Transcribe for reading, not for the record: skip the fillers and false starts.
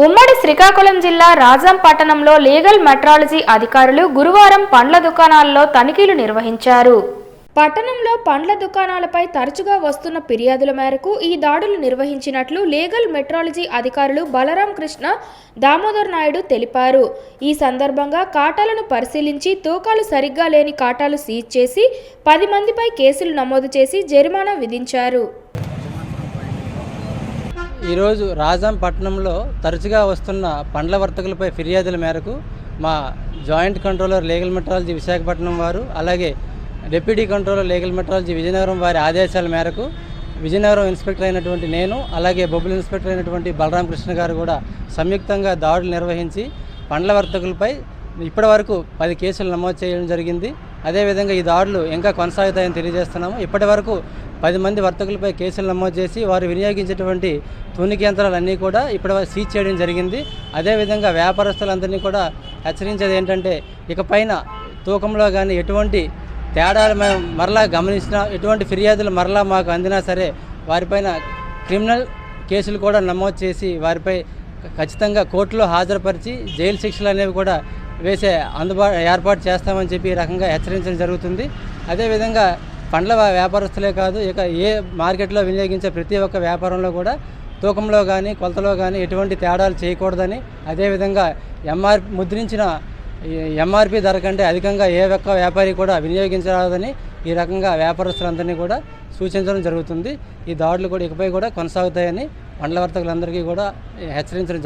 ఉమ్మడి శ్రీకాకుళం జిల్లా రాజం పట్టణంలో లీగల్ మెట్రాలజీ అధికారులు గురువారం పండ్ల దుకాణాల్లో తనిఖీలు నిర్వహించారు. పట్టణంలో పండ్ల దుకాణాలపై తరచుగా వస్తున్న ఫిర్యాదుల మేరకు ఈ దాడులు నిర్వహించినట్లు లీగల్ మెట్రాలజీ అధికారులు బలరాం కృష్ణ, దామోదర్ నాయుడు తెలిపారు. ఈ సందర్భంగా కాటాలను పరిశీలించి తూకాలు సరిగ్గా లేని కాటాలు సీజ్ చేసి 10 మందిపై కేసులు నమోదు చేసి జరిమానా విధించారు. ఈరోజు రాజాం పట్టణంలో తరచుగా వస్తున్న పండ్ల వర్తకులపై ఫిర్యాదుల మేరకు మా joint controller legal metrology Visakhapatnam వారు, అలాగే deputy controller legal metrology Vizianagaram వారి ఆదేశాల మేరకు విజయనగరం ఇన్స్పెక్టర్ అయినటువంటి నేను, అలాగే బొబ్బుల ఇన్స్పెక్టర్ అయినటువంటి బలరాం కృష్ణ గారు కూడా సంయుక్తంగా దాడులు నిర్వహించి పండ్ల వర్తకులపై ఇప్పటి వరకు 10 కేసులు నమోదు చేయడం జరిగింది. అదేవిధంగా ఈ దాడులు ఇంకా కొనసాగుతాయని తెలియజేస్తున్నాము. ఇప్పటి వరకు 10 మంది వర్తకులపై కేసులు నమోదు చేసి వారు వినియోగించేటువంటి తూనిక యంత్రాలన్నీ కూడా ఇప్పటివరకు సీజ్ చేయడం జరిగింది. అదేవిధంగా వ్యాపారస్తులందరినీ కూడా హెచ్చరించేది ఏంటంటే, ఇకపైన తూకంలో కానీ ఎటువంటి తేడాలు మేము మరలా గమనించినా, ఎటువంటి ఫిర్యాదులు మరలా మాకు అందినా సరే వారిపైన క్రిమినల్ కేసులు కూడా నమోదు చేసి వారిపై ఖచ్చితంగా కోర్టులో హాజరుపరిచి జైలు శిక్షలు అనేవి కూడా వేసే ఏర్పాటు చేస్తామని చెప్పి ఈ రకంగా హెచ్చరించడం జరుగుతుంది. అదేవిధంగా పండ్ల వ్యాపారస్తులే కాదు, ఇక ఏ మార్కెట్లో వినియోగించే ప్రతి ఒక్క వ్యాపారంలో కూడా తూకంలో కానీ కొలతలో కానీ ఎటువంటి తేడాలు చేయకూడదని, అదేవిధంగా ముద్రించిన ఎంఆర్పి ధర కంటే అధికంగా ఏ ఒక్క వ్యాపారి కూడా వినియోగించరాదని ఈ రకంగా వ్యాపారస్తులందరినీ కూడా సూచించడం జరుగుతుంది. ఈ దాడులు కూడా ఇకపై కూడా కొనసాగుతాయని పండ్ల వర్తకులందరికీ కూడా హెచ్చరించడం జరుగుతుంది.